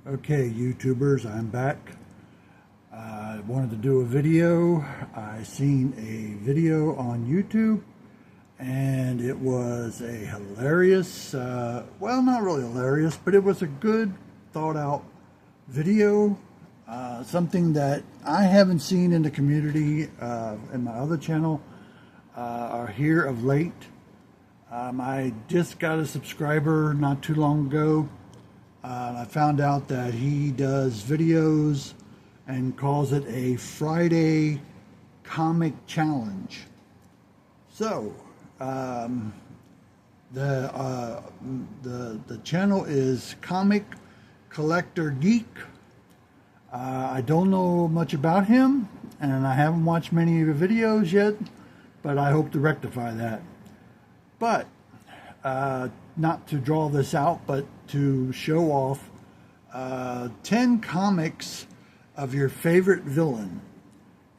Okay, YouTubers, I'm back. I wanted to do a video. I seen a video on YouTube and it was a hilarious, well, not really hilarious, but it was a good thought out video. Something that I haven't seen in the community in my other channel or here of late. I just got a subscriber not too long ago. I found out that he does videos and calls it a Friday comic challenge. So the channel is Comic Collector Geek. I don't know much about him, and I haven't watched many of the videos yet, but I hope to rectify that. But not to draw this out, but to show off 10 comics of your favorite villain.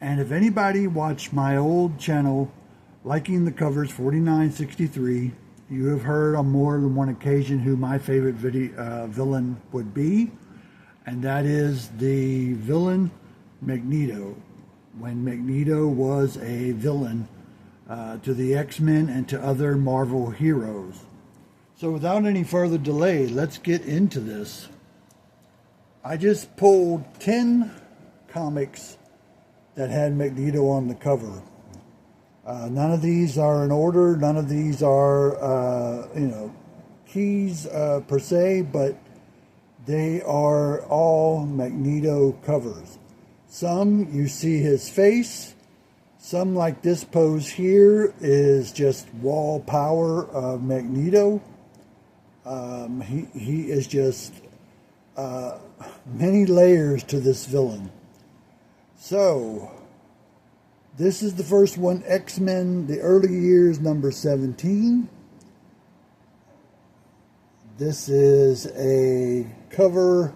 And if anybody watched my old channel, Liking the Covers 4963, you have heard on more than one occasion who my favorite villain would be. And that is the villain Magneto. When Magneto was a villain to the X-Men and to other Marvel heroes. So without any further delay, let's get into this. I just pulled 10 comics that had Magneto on the cover. None of these are in order. None of these are, keys per se, but they are all Magneto covers. Some you see his face. Some, like this pose here, is just raw power of Magneto. He is just many layers to this villain. So, this is the first one, X-Men, the early years, number 17. This is a cover,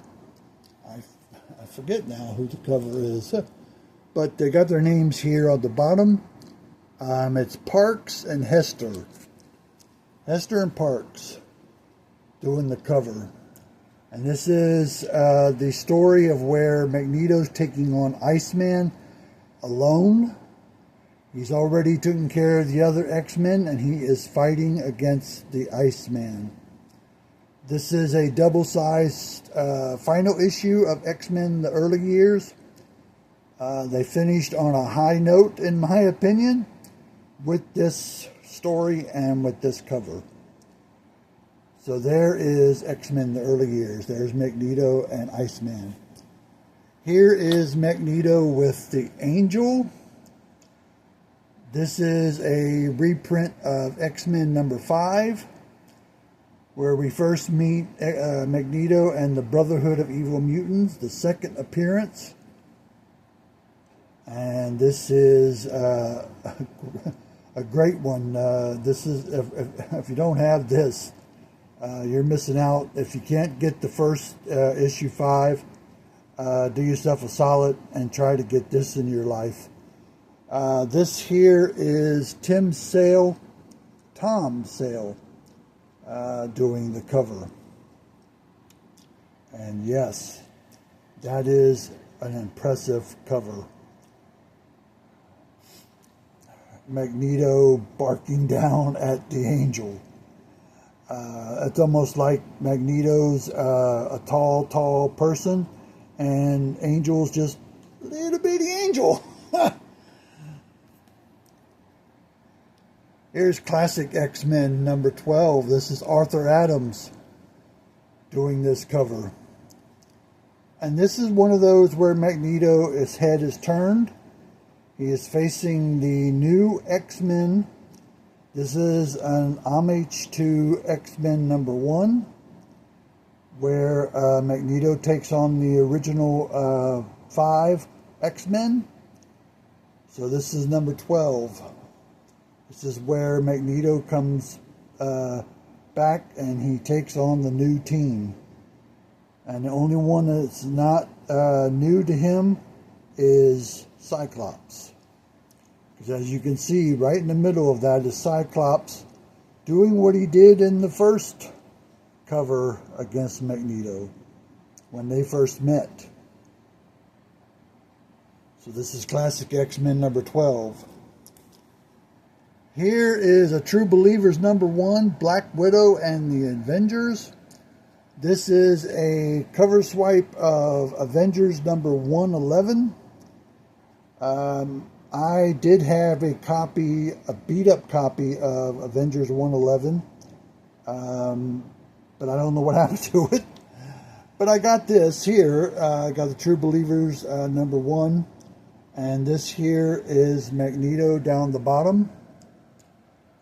I forget now who the cover is, but they got their names here on the bottom. It's Parks and Hester. Hester and Parks doing the cover. And this is the story of where Magneto's taking on Iceman alone. He's already taken care of the other X-Men, and he is fighting against the Iceman. This is a double-sized final issue of X-Men the early years. They finished on a high note, in my opinion, with this story and with this cover. So there is X-Men the early years. There's Magneto and Iceman. Here is Magneto with the Angel. This is a reprint of X-Men number 5, where we first meet Magneto and the Brotherhood of Evil Mutants, the second appearance. And this is a great one. This is if you don't have this, you're missing out. If you can't get the first issue 5, do yourself a solid and try to get this in your life. This here is Tom Sale, doing the cover. And yes, that is an impressive cover. Magneto barking down at the Angel. It's almost like Magneto's a tall person, and Angel's just a little bitty angel. Here's classic X-Men number 12. This is Arthur Adams doing this cover. And this is one of those where Magneto's head is turned. He is facing the new X-Men. This is an homage to X-Men number 1, where Magneto takes on the original 5 X-Men. So this is number 12. This is where Magneto comes back and he takes on the new team. And the only one that's not new to him is Cyclops. Because as you can see, right in the middle of that is Cyclops doing what he did in the first cover against Magneto. when they first met. So this is classic X-Men number 12. Here is a True Believers number 1, Black Widow and the Avengers. This is a cover swipe of Avengers number 111. I did have a copy, a beat-up copy of Avengers 111, but I don't know what happened to it. But I got this here. I got the True Believers number 1, and this here is Magneto down the bottom,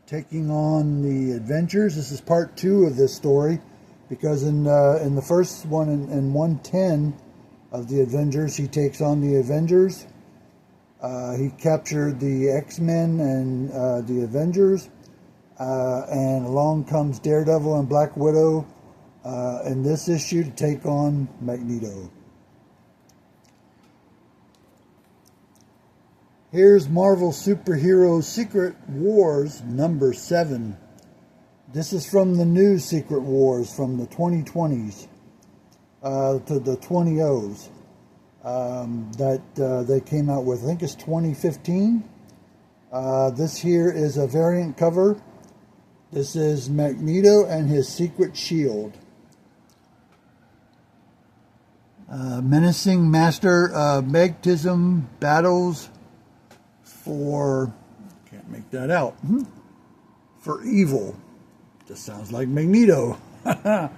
taking on the Avengers. This is part 2 of this story, because in the first one, in 110 of the Avengers, he takes on the Avengers. He captured the X-Men and the Avengers, and along comes Daredevil and Black Widow in this issue to take on Magneto. Here's Marvel Superhero Secret Wars number 7. This is from the new Secret Wars from the 2020s to the 20s. That they came out with. I think it's 2015. This here is a variant cover. This is Magneto and his secret shield. Menacing Master Magnetism battles for, can't make that out, for evil. Just sounds like Magneto. That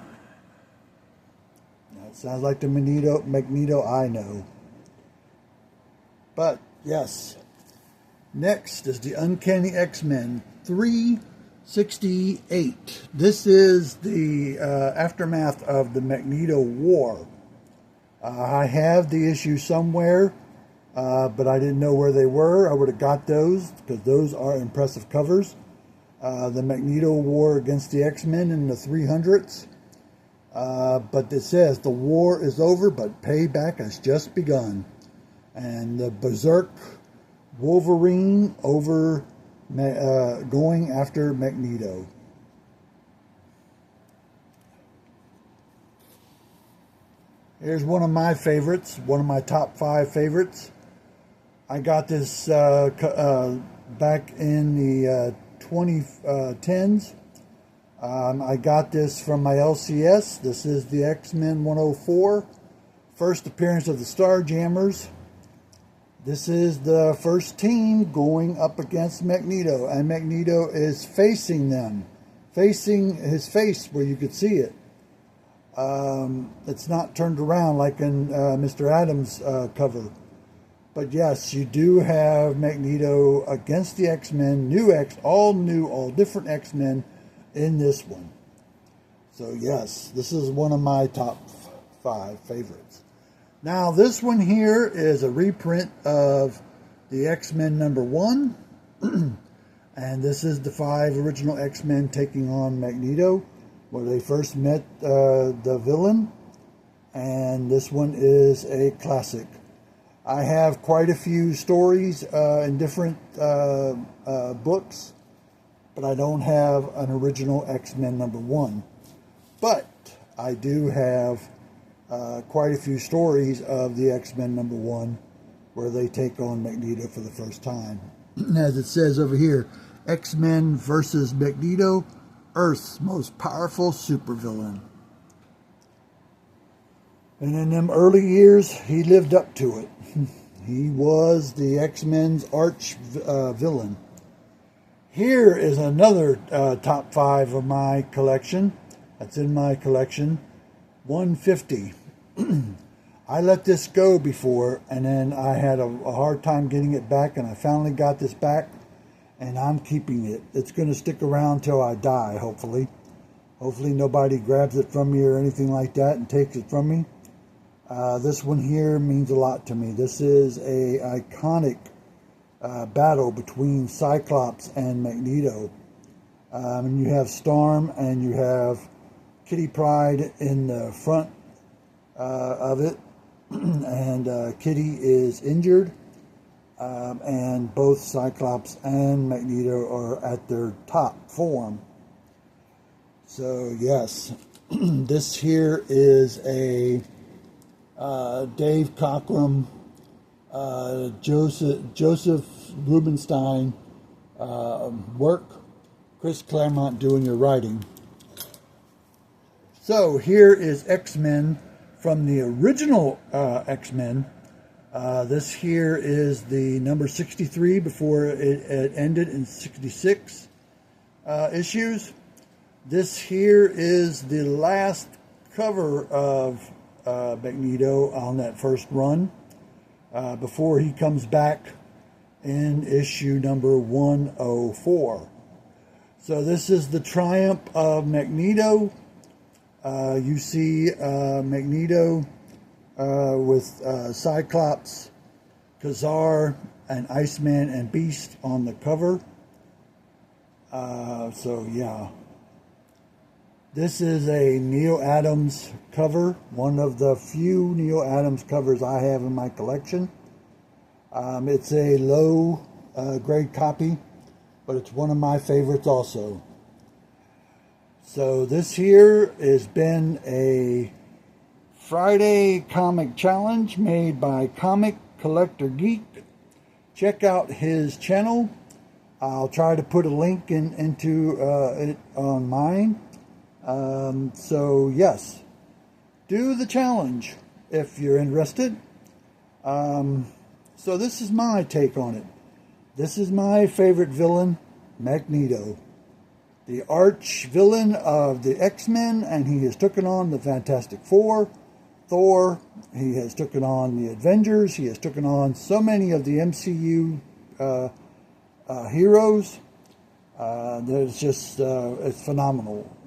sounds like the Magneto I know. But, yes. Next is the Uncanny X-Men 368. This is the aftermath of the Magneto War. I have the issue somewhere, but I didn't know where they were. I would have got those, because those are impressive covers. The Magneto War against the X-Men in the 300s. But it says the war is over, but payback has just begun. And the Berserk Wolverine over going after Magneto. Here's one of my favorites, one of my top 5 favorites. I got this back in the 2010s. I got this from my LCS. This is the X-Men 104. First appearance of the Starjammers. This is the first team going up against Magneto. And Magneto is facing them. Facing his face where you could see it. It's not turned around like in Mr. Adams' cover. But yes, you do have Magneto against the X-Men. All different X-Men in this one. So yes, this is one of my top 5 favorites. Now this one here is a reprint of the X-Men number 1. And this is the 5 original X-Men taking on Magneto, where they first met the villain. And this one is a classic. I have quite a few stories in different books, but I don't have an original X-Men number 1. But I do have quite a few stories of the X-Men number 1 where they take on Magneto for the first time. As it says over here, X-Men versus Magneto, Earth's most powerful supervillain. And in them early years, he lived up to it. He was the X-Men's arch villain. Here is another top 5 of my collection. That's in my collection. 150. I let this go before, and then I had a hard time getting it back, and I finally got this back, and I'm keeping it. It's going to stick around till I die, hopefully. Hopefully nobody grabs it from me or anything like that and takes it from me. This one here means a lot to me. This is a iconic battle between Cyclops and Magneto. And you have Storm and you have Kitty Pryde in the front of it. And Kitty is injured. And both Cyclops and Magneto are at their top form. So yes, this here is a Dave Cockrum, Joseph Rubenstein work, Chris Claremont doing your writing. So here is X-Men from the original X-Men. This here is the number 63 before it ended in 66 issues. This here is the last cover of Magneto on that first run before he comes back in issue number 104. So this is the triumph of Magneto. You see Magneto with Cyclops, Khazar, and Iceman and Beast on the cover. So yeah. This is a Neil Adams cover, one of the few Neil Adams covers I have in my collection. It's a low grade copy, but it's one of my favorites also. So this here has been a Friday comic challenge made by Comic Collector Geek. Check out his channel. I'll try to put a link into it on mine. So yes, do the challenge if you're interested. So this is my take on it. This is my favorite villain, Magneto, the arch villain of the X-Men, and he has taken on the Fantastic Four, Thor. He has taken on the Avengers. He has taken on so many of the MCU heroes. There's just it's phenomenal.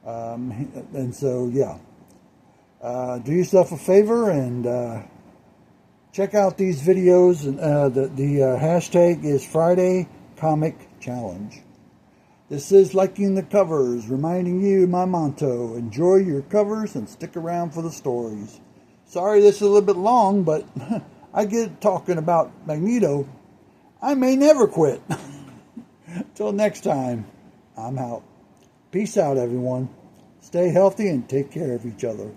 And so, yeah, do yourself a favor and check out these videos. And the hashtag is Friday Comic Challenge. This is Liking the Covers, reminding you my motto: enjoy your covers and stick around for the stories. Sorry this is a little bit long, but I get talking about Magneto. I may never quit. Till next time, I'm out. Peace out, everyone. Stay healthy and take care of each other.